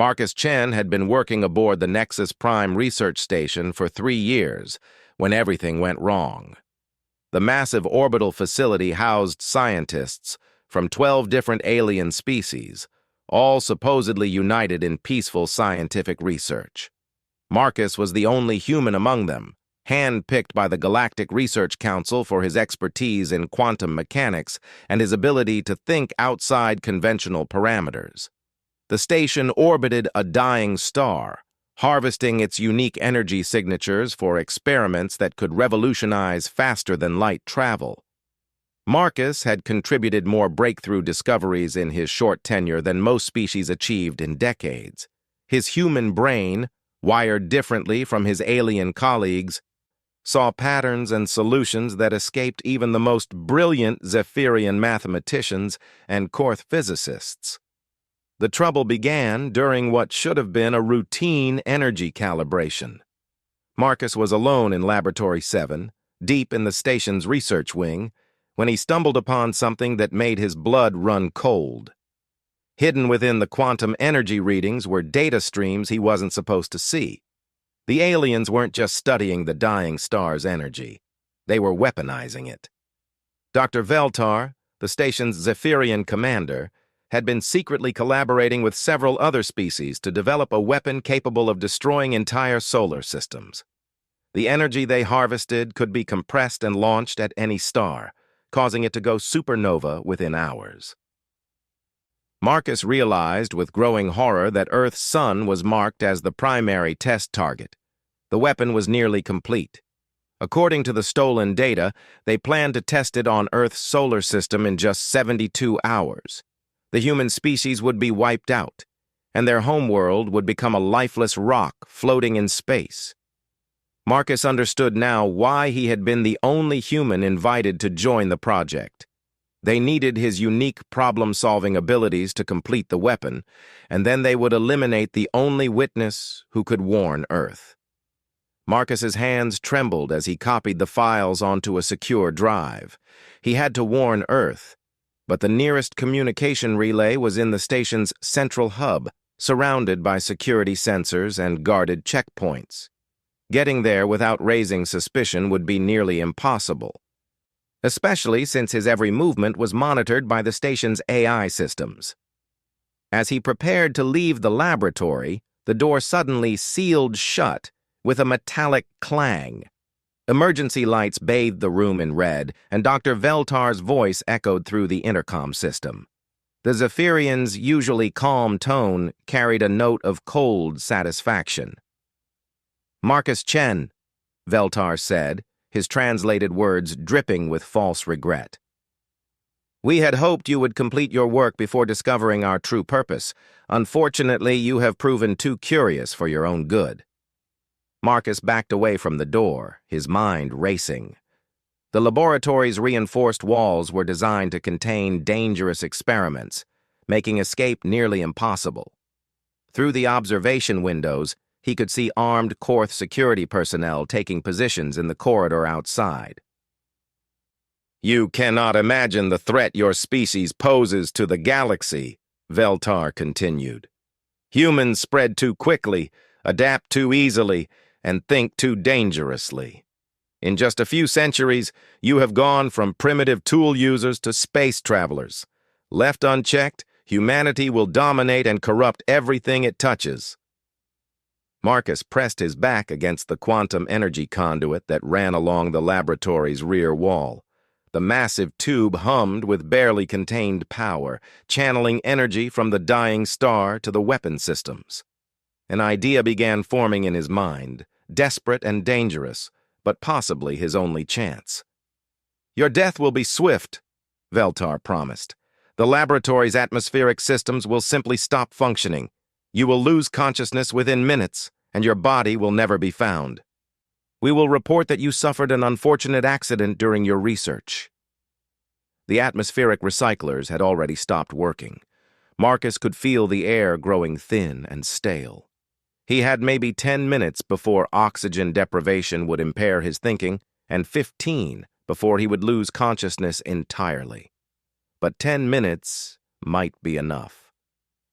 Marcus Chen had been working aboard the Nexus Prime research station for 3 years when everything went wrong. The massive orbital facility housed scientists from 12 different alien species, all supposedly united in peaceful scientific research. Marcus was the only human among them, hand-picked by the Galactic Research Council for his expertise in quantum mechanics and his ability to think outside conventional parameters. The station orbited a dying star, harvesting its unique energy signatures for experiments that could revolutionize faster-than-light travel. Marcus had contributed more breakthrough discoveries in his short tenure than most species achieved in decades. His human brain, wired differently from his alien colleagues, saw patterns and solutions that escaped even the most brilliant Zephyrian mathematicians and Korth physicists. The trouble began during what should have been a routine energy calibration. Marcus was alone in Laboratory 7, deep in the station's research wing, when he stumbled upon something that made his blood run cold. Hidden within the quantum energy readings were data streams he wasn't supposed to see. The aliens weren't just studying the dying star's energy. They were weaponizing it. Dr. Veltar, the station's Zephyrian commander, had been secretly collaborating with several other species to develop a weapon capable of destroying entire solar systems. The energy they harvested could be compressed and launched at any star, causing it to go supernova within hours. Marcus realized with growing horror that Earth's sun was marked as the primary test target. The weapon was nearly complete. According to the stolen data, they planned to test it on Earth's solar system in just 72 hours. The human species would be wiped out, and their homeworld would become a lifeless rock floating in space. Marcus understood now why he had been the only human invited to join the project. They needed his unique problem-solving abilities to complete the weapon, and then they would eliminate the only witness who could warn Earth. Marcus's hands trembled as he copied the files onto a secure drive. He had to warn Earth, but the nearest communication relay was in the station's central hub, surrounded by security sensors and guarded checkpoints. Getting there without raising suspicion would be nearly impossible, especially since his every movement was monitored by the station's AI systems. As he prepared to leave the laboratory, the door suddenly sealed shut with a metallic clang. Emergency lights bathed the room in red, and Dr. Veltar's voice echoed through the intercom system. The Zephyrian's usually calm tone carried a note of cold satisfaction. "Marcus Chen," Veltar said, his translated words dripping with false regret. "We had hoped you would complete your work before discovering our true purpose. Unfortunately, you have proven too curious for your own good." Marcus backed away from the door, his mind racing. The laboratory's reinforced walls were designed to contain dangerous experiments, making escape nearly impossible. Through the observation windows, he could see armed Korth security personnel taking positions in the corridor outside. "You cannot imagine the threat your species poses to the galaxy," Veltar continued. "Humans spread too quickly, adapt too easily, and think too dangerously. In just a few centuries, you have gone from primitive tool users to space travelers. Left unchecked, humanity will dominate and corrupt everything it touches." Marcus pressed his back against the quantum energy conduit that ran along the laboratory's rear wall. The massive tube hummed with barely contained power, channeling energy from the dying star to the weapon systems. An idea began forming in his mind, desperate and dangerous, but possibly his only chance. "Your death will be swift," Veltar promised. "The laboratory's atmospheric systems will simply stop functioning. You will lose consciousness within minutes, and your body will never be found. We will report that you suffered an unfortunate accident during your research." The atmospheric recyclers had already stopped working. Marcus could feel the air growing thin and stale. He had maybe 10 minutes before oxygen deprivation would impair his thinking, and 15 before he would lose consciousness entirely. But 10 minutes might be enough.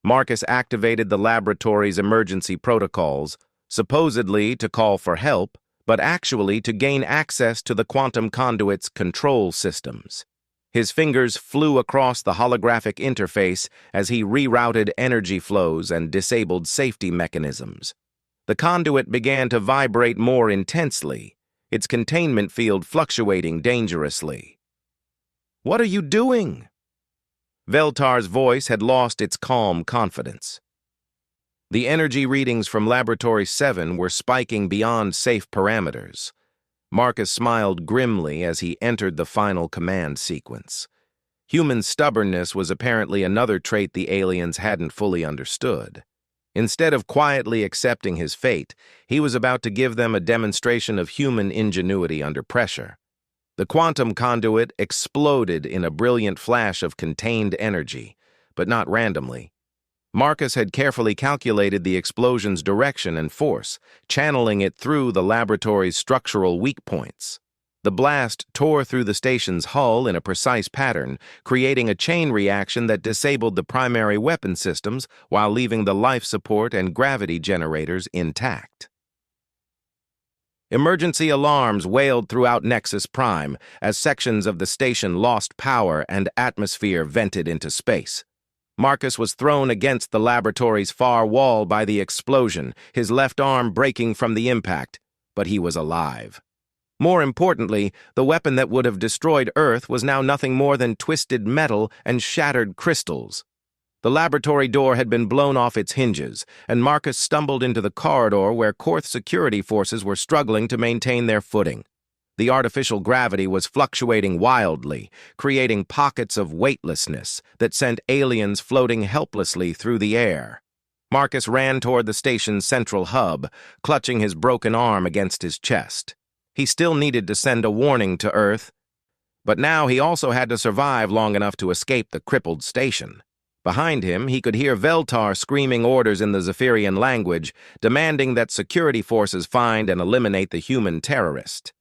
Marcus activated the laboratory's emergency protocols, supposedly to call for help, but actually to gain access to the quantum conduit's control systems. His fingers flew across the holographic interface as he rerouted energy flows and disabled safety mechanisms. The conduit began to vibrate more intensely, its containment field fluctuating dangerously. "What are you doing?" Veltar's voice had lost its calm confidence. The energy readings from Laboratory 7 were spiking beyond safe parameters. Marcus smiled grimly as he entered the final command sequence. Human stubbornness was apparently another trait the aliens hadn't fully understood. Instead of quietly accepting his fate, he was about to give them a demonstration of human ingenuity under pressure. The quantum conduit exploded in a brilliant flash of contained energy, but not randomly. Marcus had carefully calculated the explosion's direction and force, channeling it through the laboratory's structural weak points. The blast tore through the station's hull in a precise pattern, creating a chain reaction that disabled the primary weapon systems while leaving the life support and gravity generators intact. Emergency alarms wailed throughout Nexus Prime as sections of the station lost power and atmosphere vented into space. Marcus was thrown against the laboratory's far wall by the explosion, his left arm breaking from the impact, but he was alive. More importantly, the weapon that would have destroyed Earth was now nothing more than twisted metal and shattered crystals. The laboratory door had been blown off its hinges, and Marcus stumbled into the corridor where Korth security forces were struggling to maintain their footing. The artificial gravity was fluctuating wildly, creating pockets of weightlessness that sent aliens floating helplessly through the air. Marcus ran toward the station's central hub, clutching his broken arm against his chest. He still needed to send a warning to Earth, but now he also had to survive long enough to escape the crippled station. Behind him, he could hear Veltar screaming orders in the Zephyrian language, demanding that security forces find and eliminate the human terrorist.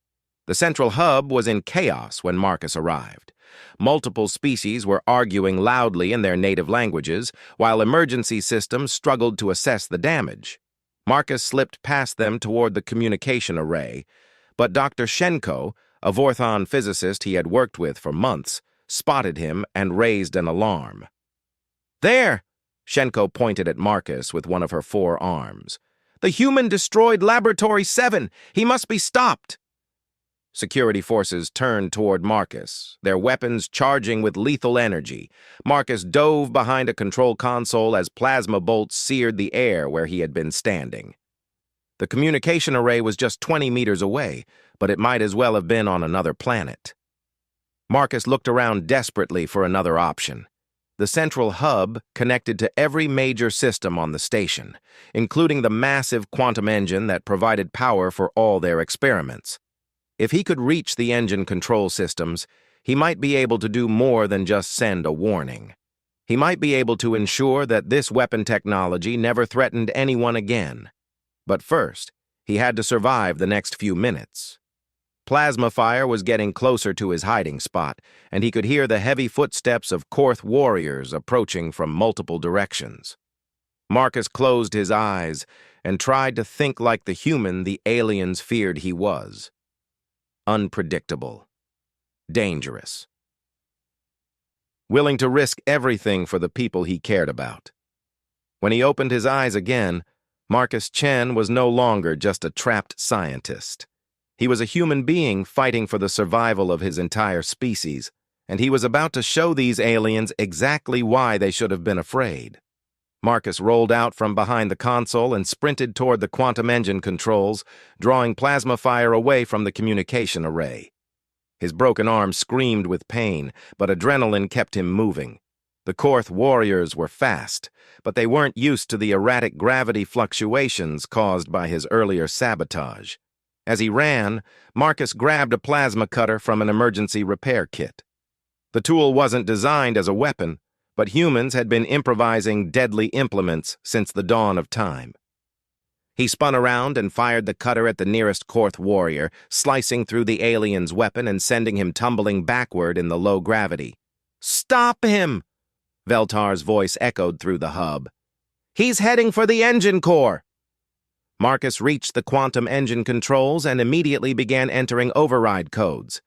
The central hub was in chaos when Marcus arrived. Multiple species were arguing loudly in their native languages, while emergency systems struggled to assess the damage. Marcus slipped past them toward the communication array, but Dr. Shenko, a Vorthon physicist he had worked with for months, spotted him and raised an alarm. "There!" Shenko pointed at Marcus with one of her 4 arms. "The human destroyed Laboratory 7! He must be stopped!" Security forces turned toward Marcus, their weapons charging with lethal energy. Marcus dove behind a control console as plasma bolts seared the air where he had been standing. The communication array was just 20 meters away, but it might as well have been on another planet. Marcus looked around desperately for another option. The central hub connected to every major system on the station, including the massive quantum engine that provided power for all their experiments. If he could reach the engine control systems, he might be able to do more than just send a warning. He might be able to ensure that this weapon technology never threatened anyone again. But first, he had to survive the next few minutes. Plasma fire was getting closer to his hiding spot, and he could hear the heavy footsteps of Korth warriors approaching from multiple directions. Marcus closed his eyes and tried to think like the human the aliens feared he was. Unpredictable. Dangerous. Willing to risk everything for the people he cared about. When he opened his eyes again, Marcus Chen was no longer just a trapped scientist. He was a human being fighting for the survival of his entire species, and he was about to show these aliens exactly why they should have been afraid. Marcus rolled out from behind the console and sprinted toward the quantum engine controls, drawing plasma fire away from the communication array. His broken arm screamed with pain, but adrenaline kept him moving. The Korth warriors were fast, but they weren't used to the erratic gravity fluctuations caused by his earlier sabotage. As he ran, Marcus grabbed a plasma cutter from an emergency repair kit. The tool wasn't designed as a weapon, but humans had been improvising deadly implements since the dawn of time. He spun around and fired the cutter at the nearest Korth warrior, slicing through the alien's weapon and sending him tumbling backward in the low gravity. "Stop him!" Veltar's voice echoed through the hub. He's heading for the engine core. Marcus reached the quantum engine controls and immediately began entering override codes.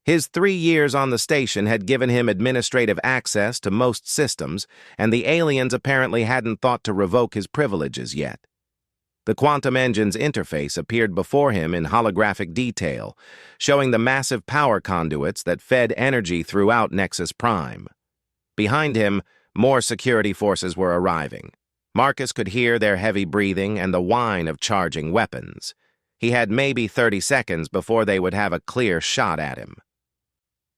His 3 years on the station had given him administrative access to most systems, and the aliens apparently hadn't thought to revoke his privileges yet. The quantum engine's interface appeared before him in holographic detail, showing the massive power conduits that fed energy throughout Nexus Prime. Behind him, more security forces were arriving. Marcus could hear their heavy breathing and the whine of charging weapons. He had maybe 30 seconds before they would have a clear shot at him.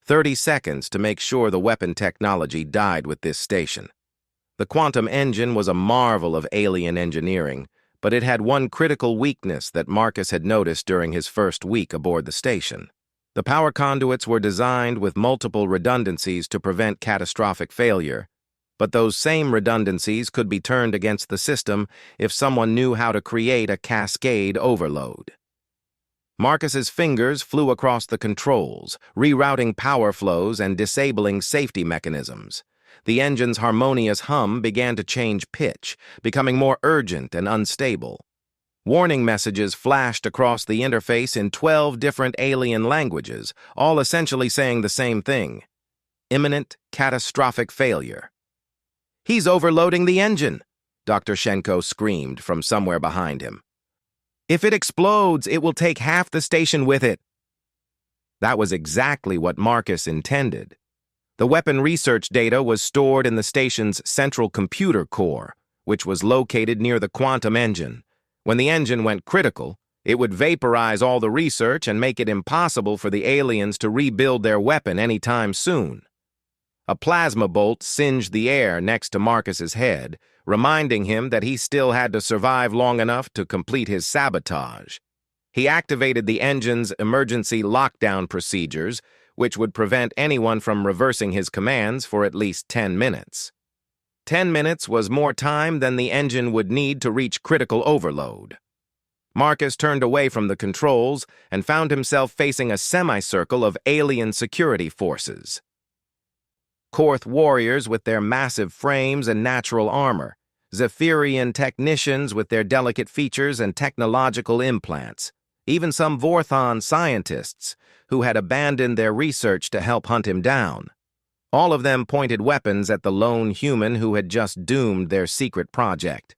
30 seconds to make sure the weapon technology died with this station. The quantum engine was a marvel of alien engineering, but it had one critical weakness that Marcus had noticed during his first week aboard the station. The power conduits were designed with multiple redundancies to prevent catastrophic failure, but those same redundancies could be turned against the system if someone knew how to create a cascade overload. Marcus's fingers flew across the controls, rerouting power flows and disabling safety mechanisms. The engine's harmonious hum began to change pitch, becoming more urgent and unstable. Warning messages flashed across the interface in 12 different alien languages, all essentially saying the same thing: imminent, catastrophic failure. "He's overloading the engine," Dr. Shenko screamed from somewhere behind him. "If it explodes, it will take half the station with it." That was exactly what Marcus intended. The weapon research data was stored in the station's central computer core, which was located near the quantum engine. When the engine went critical, it would vaporize all the research and make it impossible for the aliens to rebuild their weapon anytime soon. A plasma bolt singed the air next to Marcus's head, reminding him that he still had to survive long enough to complete his sabotage. He activated the engine's emergency lockdown procedures, which would prevent anyone from reversing his commands for at least 10 minutes. 10 minutes was more time than the engine would need to reach critical overload. Marcus turned away from the controls and found himself facing a semicircle of alien security forces. Korth warriors with their massive frames and natural armor, Zephyrian technicians with their delicate features and technological implants, even some Vorthon scientists who had abandoned their research to help hunt him down. All of them pointed weapons at the lone human who had just doomed their secret project.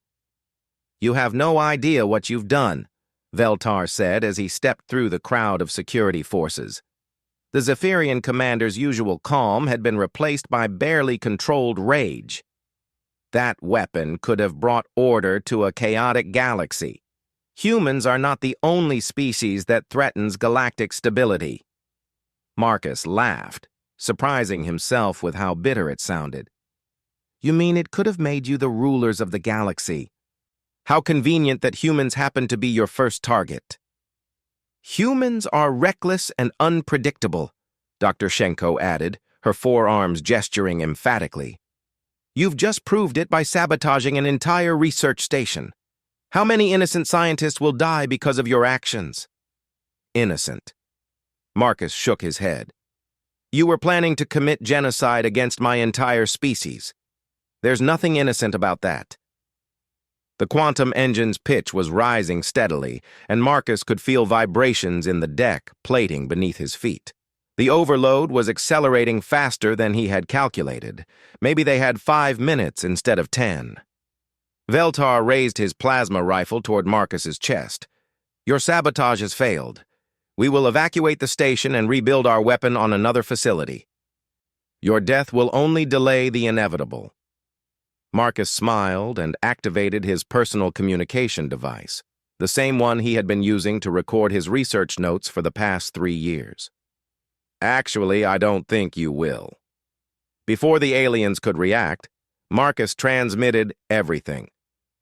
"You have no idea what you've done," Veltar said as he stepped through the crowd of security forces. The Zephyrian commander's usual calm had been replaced by barely controlled rage. That weapon could have brought order to a chaotic galaxy. Humans are not the only species that threatens galactic stability. Marcus laughed, surprising himself with how bitter it sounded. "You mean it could have made you the rulers of the galaxy? How convenient that humans happen to be your first target." "Humans are reckless and unpredictable," Dr. Shenko added, her forearms gesturing emphatically. "You've just proved it by sabotaging an entire research station. How many innocent scientists will die because of your actions?" "Innocent." Marcus shook his head. "You were planning to commit genocide against my entire species. There's nothing innocent about that." The quantum engine's pitch was rising steadily, and Marcus could feel vibrations in the deck plating beneath his feet. The overload was accelerating faster than he had calculated. Maybe they had 5 minutes instead of 10. Veltar raised his plasma rifle toward Marcus's chest. "Your sabotage has failed. We will evacuate the station and rebuild our weapon on another facility. Your death will only delay the inevitable." Marcus smiled and activated his personal communication device, the same one he had been using to record his research notes for the past 3 years. "Actually, I don't think you will." Before the aliens could react, Marcus transmitted everything.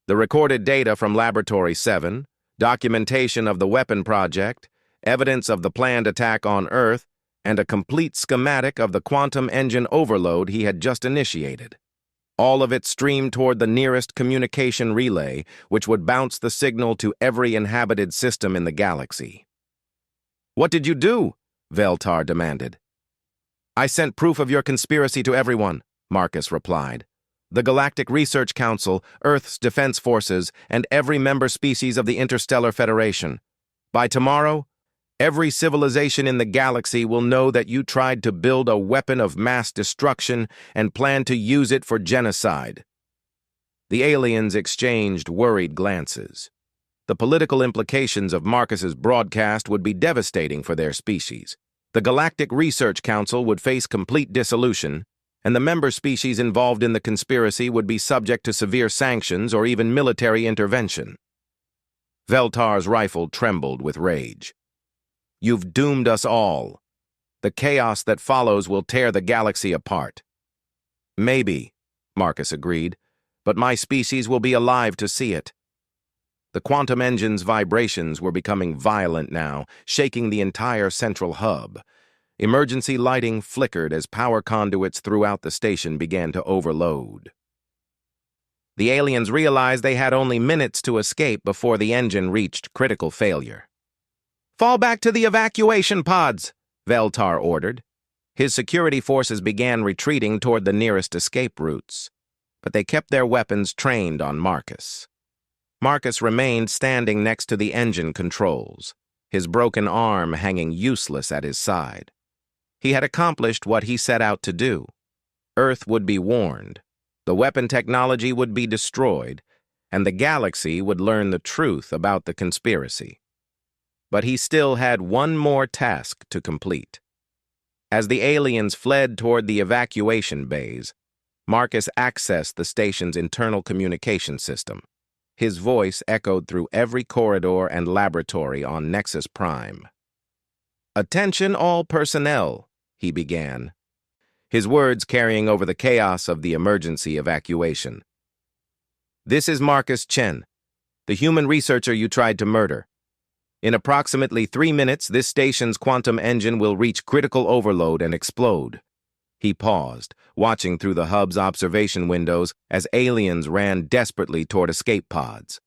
The recorded data from Laboratory 7, documentation of the weapon project, evidence of the planned attack on Earth, and a complete schematic of the quantum engine overload he had just initiated. All of it streamed toward the nearest communication relay, which would bounce the signal to every inhabited system in the galaxy. "What did you do?" Veltar demanded. "I sent proof of your conspiracy to everyone," Marcus replied. The Galactic Research Council, Earth's defense forces, and every member species of the Interstellar Federation. By tomorrow, every civilization in the galaxy will know that you tried to build a weapon of mass destruction and planned to use it for genocide. The aliens exchanged worried glances. The political implications of Marcus's broadcast would be devastating for their species. The Galactic Research Council would face complete dissolution, and the member species involved in the conspiracy would be subject to severe sanctions or even military intervention. Veltar's rifle trembled with rage. "You've doomed us all. The chaos that follows will tear the galaxy apart." "Maybe," Marcus agreed, "but my species will be alive to see it." The quantum engine's vibrations were becoming violent now, shaking the entire central hub. Emergency lighting flickered as power conduits throughout the station began to overload. The aliens realized they had only minutes to escape before the engine reached critical failure. "Fall back to the evacuation pods," Veltar ordered. His security forces began retreating toward the nearest escape routes, but they kept their weapons trained on Marcus. Marcus remained standing next to the engine controls, his broken arm hanging useless at his side. He had accomplished what he set out to do. Earth would be warned, the weapon technology would be destroyed, and the galaxy would learn the truth about the conspiracy. But he still had one more task to complete. As the aliens fled toward the evacuation bays, Marcus accessed the station's internal communication system. His voice echoed through every corridor and laboratory on Nexus Prime. "Attention all personnel," he began, his words carrying over the chaos of the emergency evacuation. "This is Marcus Chen, the human researcher you tried to murder. In approximately 3 minutes, this station's quantum engine will reach critical overload and explode." He paused, watching through the hub's observation windows as aliens ran desperately toward escape pods.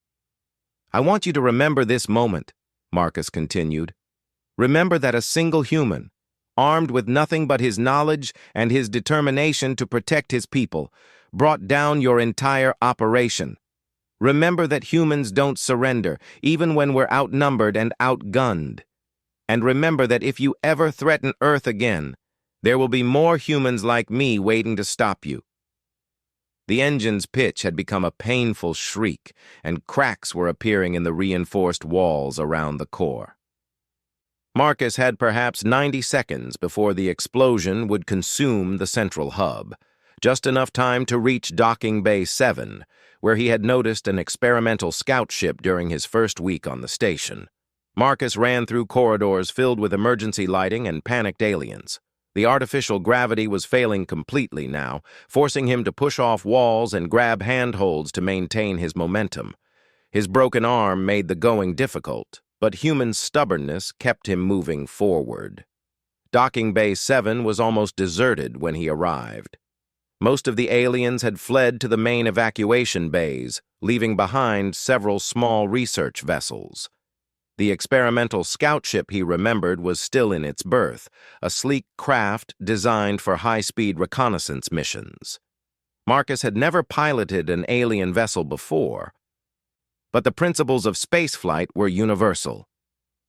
"I want you to remember this moment," Marcus continued. "Remember that a single human, armed with nothing but his knowledge and his determination to protect his people, brought down your entire operation. Remember that humans don't surrender, even when we're outnumbered and outgunned. And remember that if you ever threaten Earth again, there will be more humans like me waiting to stop you." The engine's pitch had become a painful shriek, and cracks were appearing in the reinforced walls around the core. Marcus had perhaps 90 seconds before the explosion would consume the central hub, just enough time to reach Docking Bay 7, where he had noticed an experimental scout ship during his first week on the station. Marcus ran through corridors filled with emergency lighting and panicked aliens. The artificial gravity was failing completely now, forcing him to push off walls and grab handholds to maintain his momentum. His broken arm made the going difficult, but human stubbornness kept him moving forward. Docking Bay 7 was almost deserted when he arrived. Most of the aliens had fled to the main evacuation bays, leaving behind several small research vessels. The experimental scout ship he remembered was still in its berth, a sleek craft designed for high-speed reconnaissance missions. Marcus had never piloted an alien vessel before, but the principles of spaceflight were universal.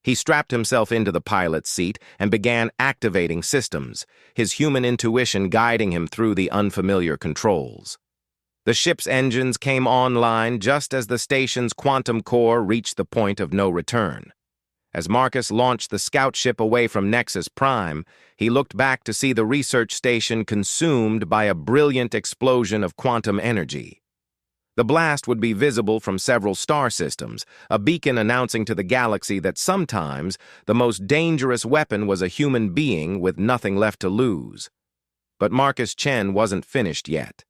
He strapped himself into the pilot's seat and began activating systems, his human intuition guiding him through the unfamiliar controls. The ship's engines came online just as the station's quantum core reached the point of no return. As Marcus launched the scout ship away from Nexus Prime, he looked back to see the research station consumed by a brilliant explosion of quantum energy. The blast would be visible from several star systems, a beacon announcing to the galaxy that sometimes the most dangerous weapon was a human being with nothing left to lose. But Marcus Chen wasn't finished yet.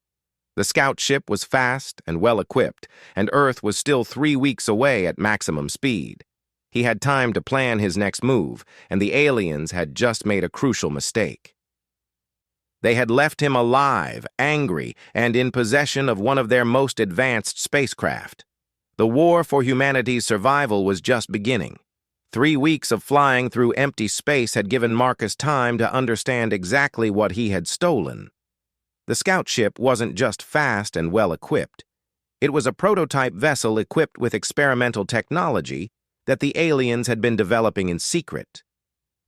The scout ship was fast and well-equipped, and Earth was still 3 weeks away at maximum speed. He had time to plan his next move, and the aliens had just made a crucial mistake. They had left him alive, angry, and in possession of one of their most advanced spacecraft. The war for humanity's survival was just beginning. 3 weeks of flying through empty space had given Marcus time to understand exactly what he had stolen. The scout ship wasn't just fast and well-equipped. It was a prototype vessel equipped with experimental technology that the aliens had been developing in secret.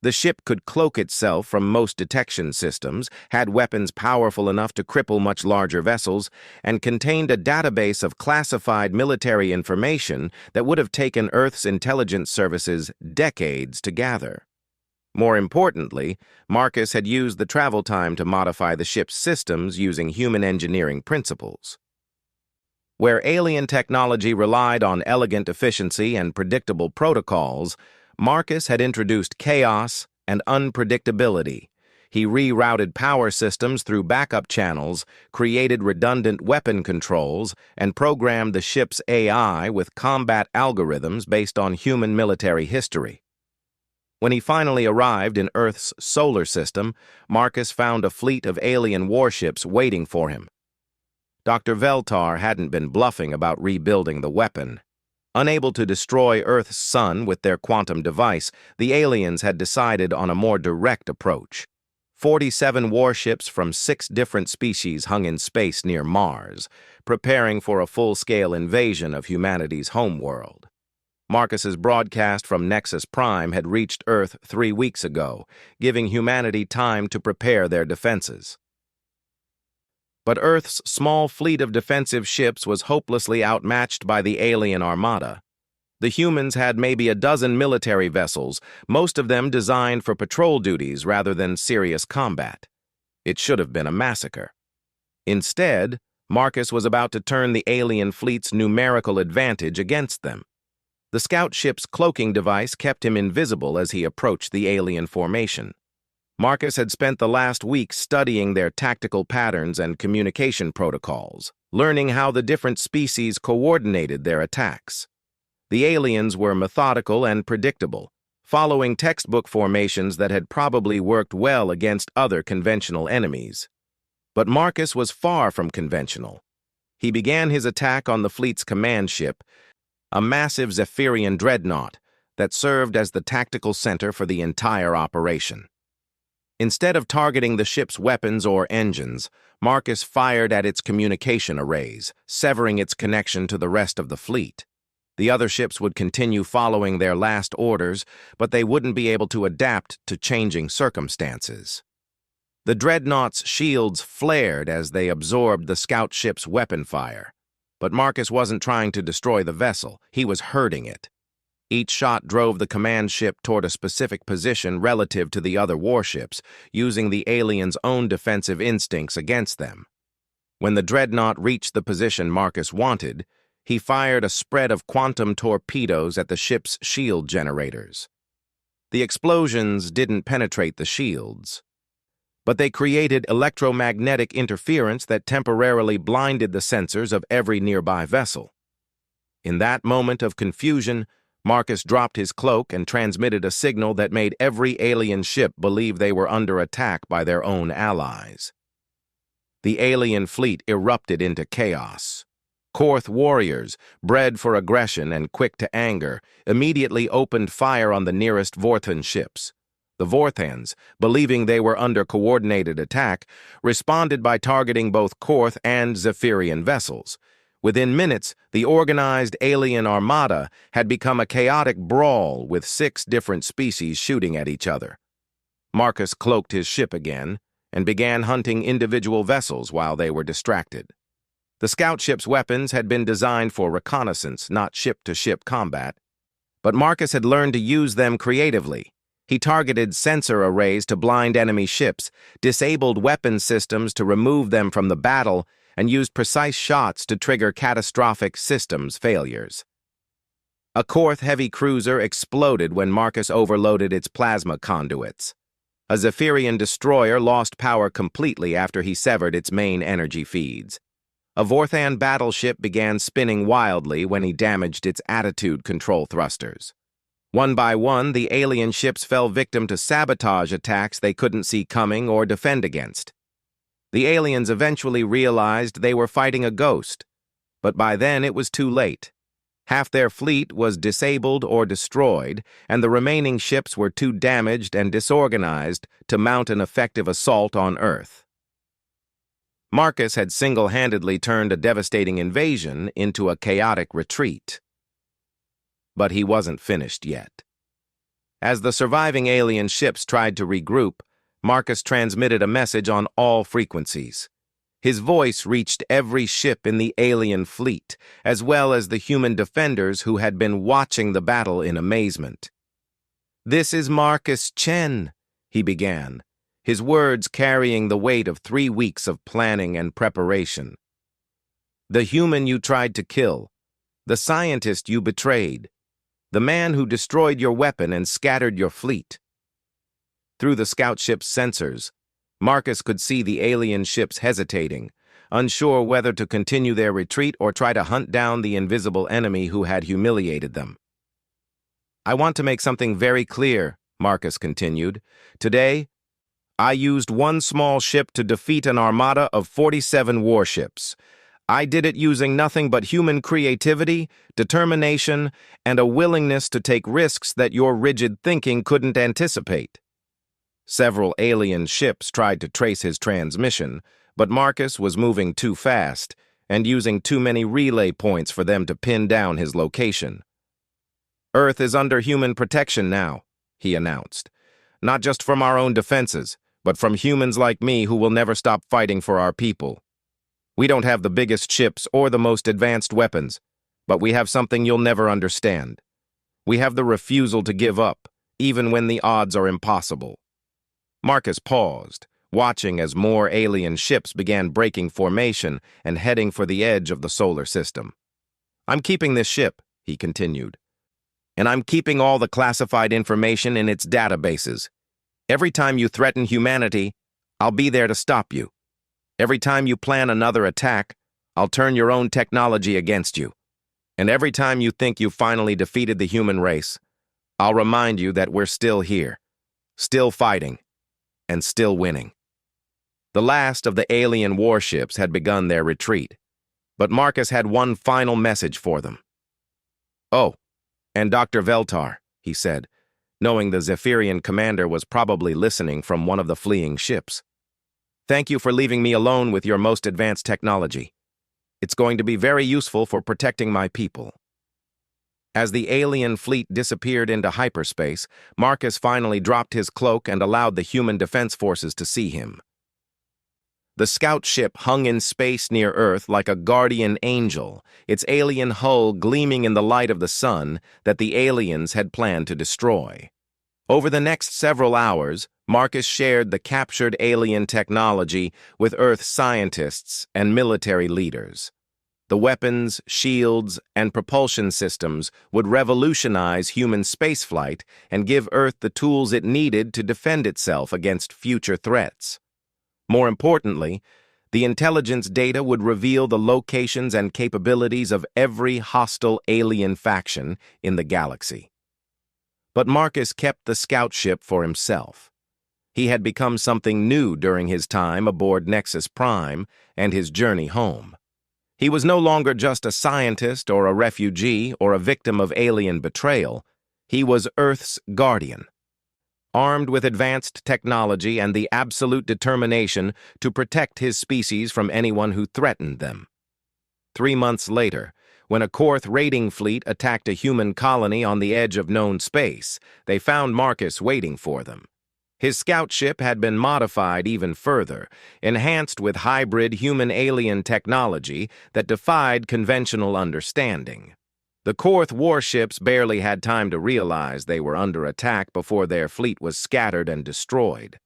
The ship could cloak itself from most detection systems, had weapons powerful enough to cripple much larger vessels, and contained a database of classified military information that would have taken Earth's intelligence services decades to gather. More importantly, Marcus had used the travel time to modify the ship's systems using human engineering principles. Where alien technology relied on elegant efficiency and predictable protocols, Marcus had introduced chaos and unpredictability. He rerouted power systems through backup channels, created redundant weapon controls, and programmed the ship's AI with combat algorithms based on human military history. When he finally arrived in Earth's solar system, Marcus found a fleet of alien warships waiting for him. Dr. Veltar hadn't been bluffing about rebuilding the weapon. Unable to destroy Earth's sun with their quantum device, the aliens had decided on a more direct approach. 47 warships from 6 different species hung in space near Mars, preparing for a full-scale invasion of humanity's homeworld. Marcus's broadcast from Nexus Prime had reached Earth 3 weeks ago, giving humanity time to prepare their defenses. But Earth's small fleet of defensive ships was hopelessly outmatched by the alien armada. The humans had maybe a dozen military vessels, most of them designed for patrol duties rather than serious combat. It should have been a massacre. Instead, Marcus was about to turn the alien fleet's numerical advantage against them. The scout ship's cloaking device kept him invisible as he approached the alien formation. Marcus had spent the last week studying their tactical patterns and communication protocols, learning how the different species coordinated their attacks. The aliens were methodical and predictable, following textbook formations that had probably worked well against other conventional enemies. But Marcus was far from conventional. He began his attack on the fleet's command ship, a massive Zephyrian dreadnought that served as the tactical center for the entire operation. Instead of targeting the ship's weapons or engines, Marcus fired at its communication arrays, severing its connection to the rest of the fleet. The other ships would continue following their last orders, but they wouldn't be able to adapt to changing circumstances. The dreadnought's shields flared as they absorbed the scout ship's weapon fire. But Marcus wasn't trying to destroy the vessel, he was hurting it. Each shot drove the command ship toward a specific position relative to the other warships, using the aliens' own defensive instincts against them. When the dreadnought reached the position Marcus wanted, he fired a spread of quantum torpedoes at the ship's shield generators. The explosions didn't penetrate the shields, but they created electromagnetic interference that temporarily blinded the sensors of every nearby vessel. In that moment of confusion, Marcus dropped his cloak and transmitted a signal that made every alien ship believe they were under attack by their own allies. The alien fleet erupted into chaos. Korth warriors, bred for aggression and quick to anger, immediately opened fire on the nearest Vorthan ships. The Vorthans, believing they were under coordinated attack, responded by targeting both Korth and Zephyrian vessels. Within minutes, the organized alien armada had become a chaotic brawl with 6 different species shooting at each other. Marcus cloaked his ship again and began hunting individual vessels while they were distracted. The scout ship's weapons had been designed for reconnaissance, not ship-to-ship combat, but Marcus had learned to use them creatively. He targeted sensor arrays to blind enemy ships, disabled weapon systems to remove them from the battle, and used precise shots to trigger catastrophic systems failures. A Korth heavy cruiser exploded when Marcus overloaded its plasma conduits. A Zephyrian destroyer lost power completely after he severed its main energy feeds. A Vorthan battleship began spinning wildly when he damaged its attitude control thrusters. One by one, the alien ships fell victim to sabotage attacks they couldn't see coming or defend against. The aliens eventually realized they were fighting a ghost, but by then it was too late. Half their fleet was disabled or destroyed, and the remaining ships were too damaged and disorganized to mount an effective assault on Earth. Marcus had single-handedly turned a devastating invasion into a chaotic retreat. But he wasn't finished yet. As the surviving alien ships tried to regroup, Marcus transmitted a message on all frequencies. His voice reached every ship in the alien fleet, as well as the human defenders who had been watching the battle in amazement. "This is Marcus Chen," he began, his words carrying the weight of 3 weeks of planning and preparation. "The human you tried to kill, the scientist you betrayed, the man who destroyed your weapon and scattered your fleet." Through the scout ship's sensors, Marcus could see the alien ships hesitating, unsure whether to continue their retreat or try to hunt down the invisible enemy who had humiliated them. "I want to make something very clear," Marcus continued. "Today, I used one small ship to defeat an armada of 47 warships. I did it using nothing but human creativity, determination, and a willingness to take risks that your rigid thinking couldn't anticipate." Several alien ships tried to trace his transmission, but Marcus was moving too fast and using too many relay points for them to pin down his location. "Earth is under human protection now," he announced. "Not just from our own defenses, but from humans like me who will never stop fighting for our people. We don't have the biggest ships or the most advanced weapons, but we have something you'll never understand. We have the refusal to give up, even when the odds are impossible." Marcus paused, watching as more alien ships began breaking formation and heading for the edge of the solar system. "I'm keeping this ship," he continued, "and I'm keeping all the classified information in its databases. Every time you threaten humanity, I'll be there to stop you. Every time you plan another attack, I'll turn your own technology against you. And every time you think you've finally defeated the human race, I'll remind you that we're still here, still fighting, and still winning." The last of the alien warships had begun their retreat, but Marcus had one final message for them. "Oh, and Dr. Veltar," he said, knowing the Zephyrian commander was probably listening from one of the fleeing ships. "Thank you for leaving me alone with your most advanced technology. It's going to be very useful for protecting my people." As the alien fleet disappeared into hyperspace, Marcus finally dropped his cloak and allowed the human defense forces to see him. The scout ship hung in space near Earth like a guardian angel, its alien hull gleaming in the light of the sun that the aliens had planned to destroy. Over the next several hours, Marcus shared the captured alien technology with Earth scientists and military leaders. The weapons, shields, and propulsion systems would revolutionize human spaceflight and give Earth the tools it needed to defend itself against future threats. More importantly, the intelligence data would reveal the locations and capabilities of every hostile alien faction in the galaxy. But Marcus kept the scout ship for himself. He had become something new during his time aboard Nexus Prime and his journey home. He was no longer just a scientist or a refugee or a victim of alien betrayal. He was Earth's guardian, armed with advanced technology and the absolute determination to protect his species from anyone who threatened them. 3 months later, when a Korth raiding fleet attacked a human colony on the edge of known space, they found Marcus waiting for them. His scout ship had been modified even further, enhanced with hybrid human-alien technology that defied conventional understanding. The Korth warships barely had time to realize they were under attack before their fleet was scattered and destroyed.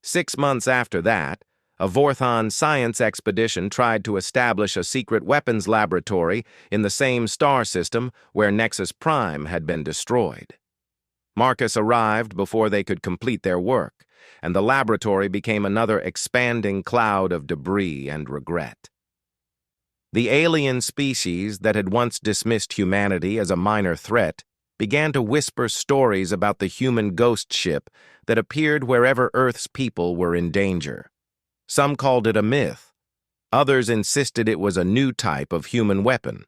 6 months after that, a Vorthon science expedition tried to establish a secret weapons laboratory in the same star system where Nexus Prime had been destroyed. Marcus arrived before they could complete their work, and the laboratory became another expanding cloud of debris and regret. The alien species that had once dismissed humanity as a minor threat began to whisper stories about the human ghost ship that appeared wherever Earth's people were in danger. Some called it a myth. Others insisted it was a new type of human weapon.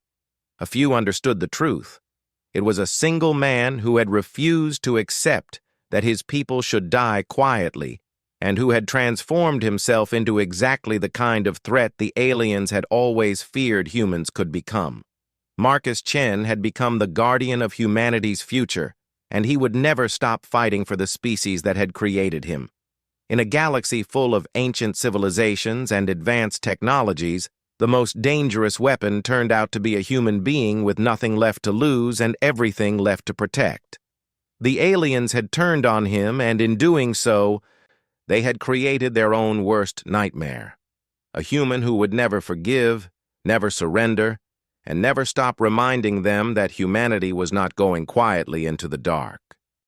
A few understood the truth. It was a single man who had refused to accept that his people should die quietly and who had transformed himself into exactly the kind of threat the aliens had always feared humans could become. Marcus Chen had become the guardian of humanity's future, and he would never stop fighting for the species that had created him. In a galaxy full of ancient civilizations and advanced technologies, the most dangerous weapon turned out to be a human being with nothing left to lose and everything left to protect. The aliens had turned on him, and in doing so, they had created their own worst nightmare. A human who would never forgive, never surrender, and never stop reminding them that humanity was not going quietly into the dark.